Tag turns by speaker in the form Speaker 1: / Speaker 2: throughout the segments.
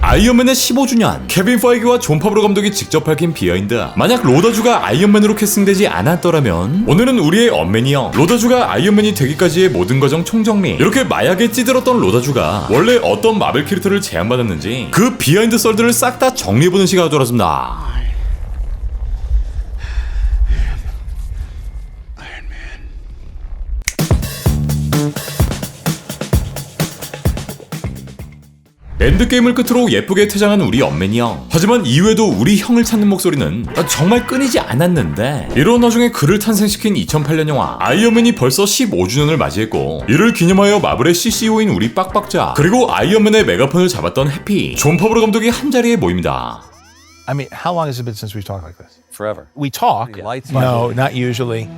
Speaker 1: 아이언맨의 15주년, 케빈 파이기와 존 파브로 감독이 직접 밝힌 비하인드. 만약 로다주가 아이언맨으로 캐스팅되지 않았더라면 오늘은 우리의 엄맨이 형 로다주가 아이언맨이 되기까지의 모든 과정 총정리. 이렇게 마약에 찌들었던 로다주가 원래 어떤 마블 캐릭터를 제안받았는지 그 비하인드 썰들을 싹 다 정리해보는 시간을 돌아섭니다. 엔드게임을 끝으로 예쁘게 퇴장한 우리 엄맨이 형. 하지만 이후에도 우리 형을 찾는 목소리는 정말 끊이지 않았는데, 이런 와중에 그를 탄생시킨 2008년 영화 아이언맨이 벌써 15주년을 맞이했고, 이를 기념하여 마블의 CCO인 우리 빡빡자, 그리고 아이언맨의 메가폰을 잡았던 해피, 존 파브로 감독이 한자리에 모입니다.
Speaker 2: I mean, how long has it been since we talked like this?
Speaker 3: Forever.
Speaker 2: We talk.
Speaker 3: Lights.
Speaker 2: No, not usually.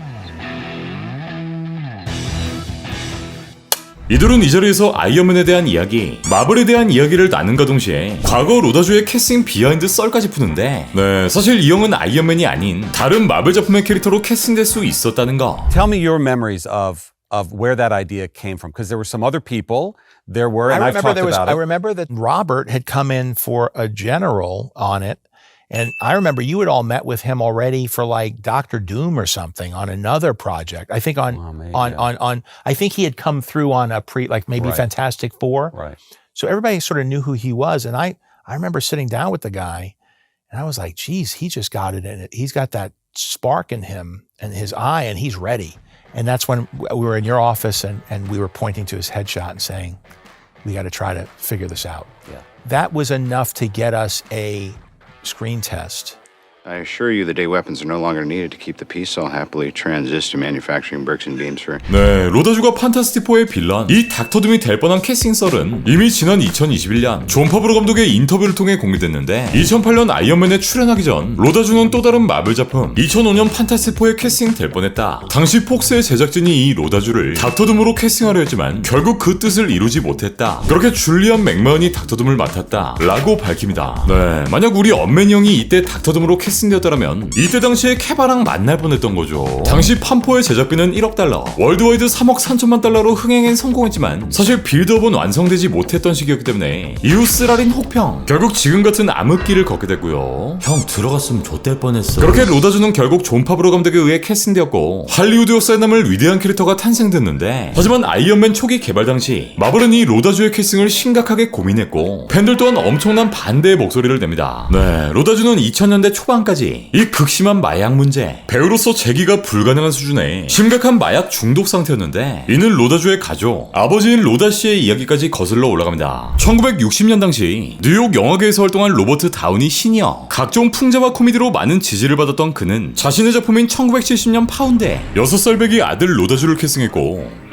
Speaker 1: 이들은 이 자리에서 아이언맨에 대한 이야기, 마블에 대한 이야기를 나눈과 동시에 과거 로다주의 캐스팅 비하인드 썰까지 푸는데, 네, 사실 이 형은 아이언맨이 아닌 다른 마블 작품의 캐릭터로 캐스팅될 수 있었다는 거.
Speaker 3: Tell me your memories of where that idea came from, because there were some other people. There were, and I've talked about
Speaker 2: I
Speaker 3: it.
Speaker 2: remember that Robert had come in for a general on it. And I remember you had all met with him already for like Doctor Doom or something on another project. I think on I think he had come through on a maybe
Speaker 3: Right.
Speaker 2: Fantastic Four.
Speaker 3: Right.
Speaker 2: So everybody sort of knew who he was. And I remember sitting down with the guy and I was like, geez, he just got it in it. He's got that spark in him and his eye and he's ready. And that's when we were in your office and we were pointing to his headshot and saying, we got to try to figure this out.
Speaker 3: Yeah.
Speaker 2: That was enough to get us a screen test.
Speaker 4: I assure you the day weapons are no longer needed to keep the peace all happily transist to manufacturing bricks and beams for...
Speaker 1: 네, 로다주가 판타스틱4의 빌런, 이 닥터둠이 될 뻔한 캐스팅 썰은 이미 지난 2021년 존 파브로 감독의 인터뷰를 통해 공개됐는데, 2008년 아이언맨에 출연하기 전 로다주는 또 다른 마블 작품 2005년 판타스틱4에 캐스팅 될 뻔했다. 당시 폭스의 제작진이 이 로다주를 닥터둠으로 캐스팅하려 했지만 결국 그 뜻을 이루지 못했다. 그렇게 줄리안 맥마은이 닥터둠을 맡았다 라고 밝힙니다. 네, 만약 우리 엄맨 형이 이때 닥터둠으로 캐스팅되었다면 이때 당시에 케바랑 만날 뻔했던 거죠. 당시 팜포의 제작비는 1억 달러, 월드와이드 3억 3천만 달러로 흥행엔 성공했지만 사실 빌드업은 완성되지 못했던 시기였기 때문에 이후 쓰라린 혹평, 결국 지금 같은 암흑기를 걷게 됐고요. 형 들어갔으면 좆될 뻔했어. 그렇게 로다주는 결국 존 파브로 감독에 의해 캐스팅되었고 할리우드 역사에 남을 위대한 캐릭터가 탄생됐는데, 하지만 아이언맨 초기 개발 당시 마블은 이 로다주의 캐스팅을 심각하게 고민했고 팬들 또한 엄청난 반대의 목소리를 냅니다. 네, 로다주는 2000년대 초반 까지 이 극심한 마약 문제, 배우로서 재기가 불가능한 수준의 심각한 마약 중독 상태였는데, 이는 로다주의 가족, 아버지인 로다 씨의 이야기까지 거슬러 올라갑니다. 1960년 당시 뉴욕 영화계에서 활동한 로버트 다우니 시니어, 각종 풍자와 코미디로 많은 지지를 받았던 그는 자신의 작품인 1970년 파운드에 6살배기 아들 로다주를 캐스팅했고,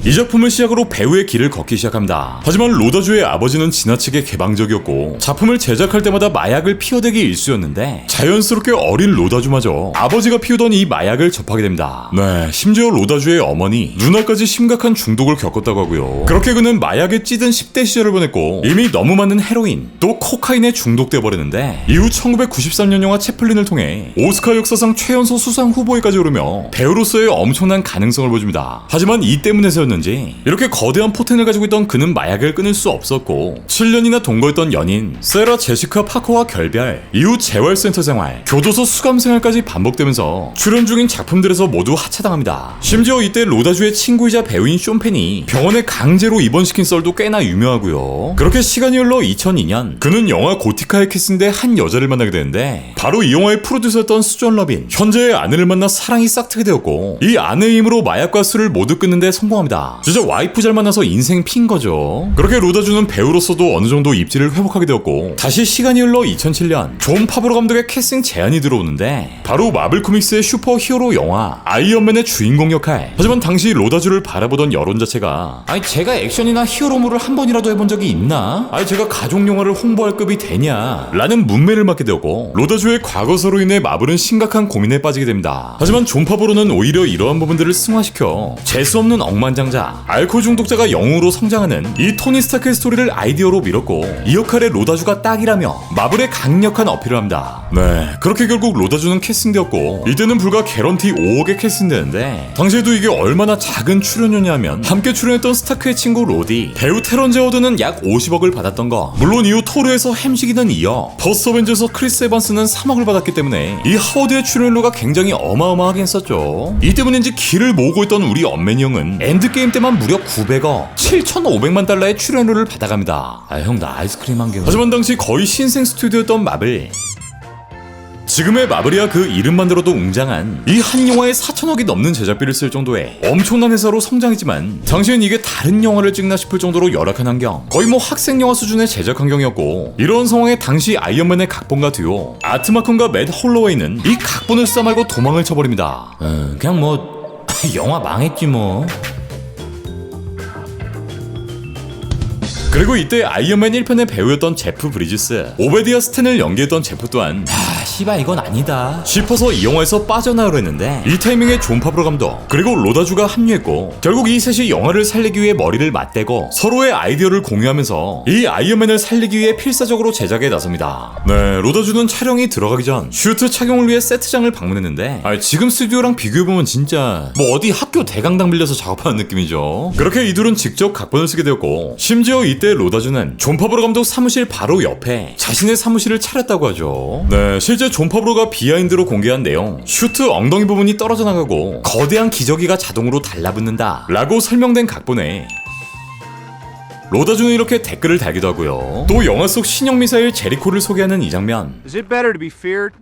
Speaker 1: 이 작품을 시작으로 배우의 길을 걷기 시작합니다. 하지만 로다주의 아버지는 지나치게 개방적이었고 작품을 제작할 때마다 마약을 피워대기 일쑤였는데, 자연스럽게 어린 로다주마저 아버지가 피우던 이 마약을 접하게 됩니다. 네, 심지어 로다주의 어머니, 누나까지 심각한 중독을 겪었다고 하고요. 그렇게 그는 마약에 찌든 10대 시절을 보냈고 이미 너무 많은 헤로인, 또 코카인에 중독돼 버리는데, 이후 1993년 영화 채플린을 통해 오스카 역사상 최연소 수상 후보에까지 오르며 배우로서의 엄청난 가능성을 보여줍니다. 하지만 이 때문에서였는지 이렇게 거대한 포텐을 가지고 있던 그는 마약을 끊을 수 없었고, 7년이나 동거했던 연인 세라 제시카 파커와 결별, 이후 재활센터 생활, 교도소 수감 생활까지 반복되면서 출연 중인 작품들에서 모두 하차당합니다. 심지어 이때 로다주의 친구이자 배우인 쇼 펜이 병원에 강제로 입원시킨 썰도 꽤나 유명하고요. 그렇게 시간이 흘러 2002년 그는 영화 고티카에 캐스팅돼 한 여자를 만나게 되는데, 바로 이 영화의 프로듀서였던 수존 러빈, 현재의 아내를 만나 사랑이 싹트게 되었고, 이 아내의 힘으로 마약과 술을 모두 끊는데 성공합니다. 진짜 와이프 잘 만나서 인생 핀 거죠. 그렇게 로다주는 배우로서도 어느 정도 입지를 회복하게 되었고, 다시 시간이 흘러 2007년 존 파브로 감독의 캐스팅 제안이 들어오는데, 바로 마블 코믹스의 슈퍼 히어로 영화 아이언맨의 주인공 역할. 하지만 당시 로다주를 바라보던 여론 자체가, 아니 제가 액션이나 히어로물을 한 번이라도 해본 적이 있나? 아니 제가 가족 영화를 홍보할 급이 되냐? 라는 문매를 맞게 되었고, 로다주의 과거사로 인해 마블은 심각한 고민에 빠지게 됩니다. 하지만 존 파브로는 오히려 이러한 부분들을 승화시키고 폐화시켜 재수없는 억만장자, 알코올 중독자가 영웅으로 성장하는 이 토니 스타크의 스토리를 아이디어로 밀었고 이 역할에 로다주가 딱이라며 마블의 강력한 어필을 합니다. 네, 그렇게 결국 로다주는 캐스팅되었고 이때는 불과 개런티 5억에 캐스팅되는데 당시에도 이게 얼마나 작은 출연료냐면 함께 출연했던 스타크의 친구 로디, 배우 테런제 워드는 약 50억을 받았던 거. 물론 이후 토르에서 햄식이는 이어 버스트 어벤져에서 크리스 에반스는 3억을 받았기 때문에 이 하워드의 출연료가 굉장히 어마어마하게 했었죠. 이 때문인지 길을 모으고 있던 우리 언맨이 형은 엔드게임 때만 무려 900억 7,500만 달러의 출연료를 받아갑니다. 아 형 나 아이스크림 한 개. 하지만 당시 거의 신생 스튜디오였던 마블, 지금의 마블이야 그 이름만 들어도 웅장한 이 한 영화에 4천억이 넘는 제작비를 쓸 정도의 엄청난 회사로 성장했지만 당시엔 이게 다른 영화를 찍나 싶을 정도로 열악한 환경, 거의 뭐 학생 영화 수준의 제작 환경이었고 이런 상황에 당시 아이언맨의 각본가 듀오 아트마콘과 맷 홀로웨이는 이 각본을 쓰다 말고 도망을 쳐버립니다. 그냥 뭐 영화 망했지 뭐. 그리고 이때 아이언맨 1편의 배우였던 제프 브리지스, 오베디아 스탠을 연기했던 제프 또한 씨발 이건 아니다 싶어서 이 영화에서 빠져나오려 했는데 이 타이밍에 존 파브로 감독 그리고 로다주가 합류했고 결국 이 셋이 영화를 살리기 위해 머리를 맞대고 서로의 아이디어를 공유하면서 이 아이언맨을 살리기 위해 필사적으로 제작에 나섭니다. 네, 로다주는 촬영이 들어가기 전 슈트 착용을 위해 세트장을 방문했는데 지금 스튜디오랑 비교해보면 진짜 뭐 어디 학교 대강당 빌려서 작업하는 느낌이죠. 그렇게 이둘은 직접 각본을 쓰게 되었고 심지어 이때 로다주는 존 파브로 감독 사무실 바로 옆에 자신의 사무실을 차렸다고 하죠. 네, 실제 존 파브로가 비하인드로 공개한 내용, 슈트 엉덩이 부분이 떨어져 나가고 거대한 기저귀가 자동으로 달라붙는다 라고 설명된 각본에 로다주는 이렇게 댓글을 달기도 하고요. 또 영화 속 신형 미사일 제리코를 소개하는 이 장면,
Speaker 5: Is it better to be feared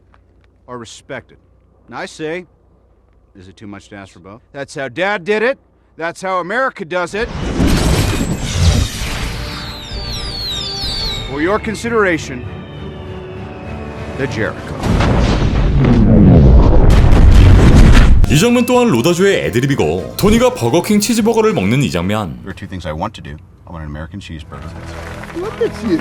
Speaker 5: or respected? And I say, is it too much to ask for both? That's how Dad did it. That's how America does it. For your consideration, the Jericho.
Speaker 1: 이 장면 또한 로다주의 애드립이고 토니가 버거킹 치즈버거를 먹는 이 장면,
Speaker 4: There are two things I want to do. I want an American cheeseburger.
Speaker 6: Look at you.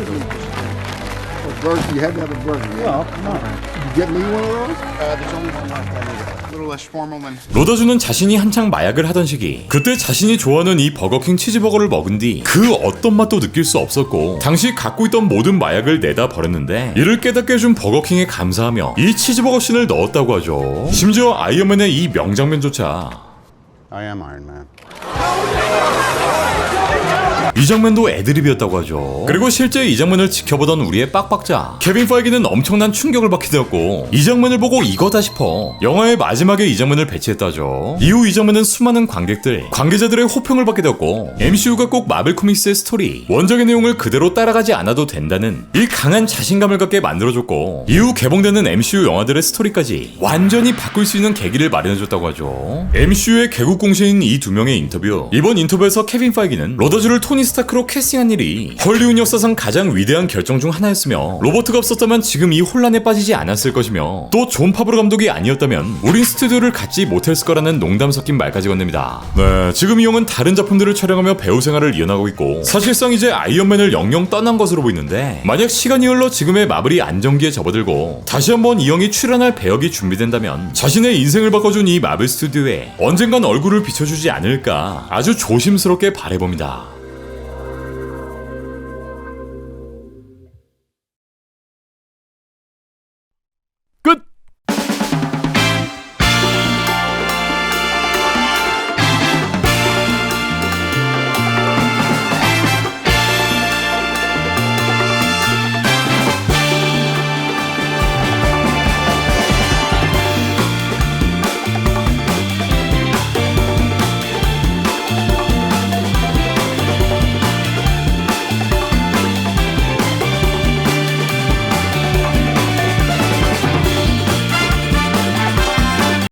Speaker 6: A burger, you had to have a burger. Yeah. Well, come on. You get me one of those?
Speaker 4: There's only one like that. A little less formal than.
Speaker 1: 로다주는 자신이 한창 마약을 하던 시기 그때 자신이 좋아하는 이 버거킹 치즈버거를 먹은 뒤 그 어떤 맛도 느낄 수 없었고 당시 갖고 있던 모든 마약을 내다 버렸는데 이를 깨닫게 해준 버거킹에 감사하며 이 치즈버거 씬을 넣었다고 하죠. 심지어 아이언맨의 이 명장면조차
Speaker 4: I am Iron Man.
Speaker 1: 이 장면도 애드립이었다고 하죠. 그리고 실제 이 장면을 지켜보던 우리의 빡빡자 케빈 파이기는 엄청난 충격을 받게 되었고 이 장면을 보고 이거다 싶어 영화의 마지막에 이 장면을 배치했다죠. 이후 이 장면은 수많은 관계자들의 호평을 받게 되었고 MCU가 꼭 마블 코믹스의 스토리, 원작의 내용을 그대로 따라가지 않아도 된다는 이 강한 자신감을 갖게 만들어줬고 이후 개봉되는 MCU 영화들의 스토리까지 완전히 바꿀 수 있는 계기를 마련해줬다고 하죠. MCU의 개국 공신인 이 두 명의 인터뷰, 이번 인터뷰에서 케빈 파이기는 로다주를 토니 스타크로 캐스팅한 일이 헐리우드 역사상 가장 위대한 결정 중 하나였으며 로버트가 없었다면 지금 이 혼란에 빠지지 않았을 것이며 또 존 파브로 감독이 아니었다면 우린 스튜디오를 갖지 못했을 거라는 농담 섞인 말까지 건넵니다. 네, 지금 이 형은 다른 작품들을 촬영하며 배우 생활을 이어나가고 있고 사실상 이제 아이언맨을 영영 떠난 것으로 보이는데 만약 시간이 흘러 지금의 마블이 안정기에 접어들고 다시 한번 이 형이 출연할 배역이 준비된다면 자신의 인생을 바꿔준 이 마블 스튜디오에 언젠간 얼굴을 비춰주지 않을까 아주 조심스럽게 바라봅니다.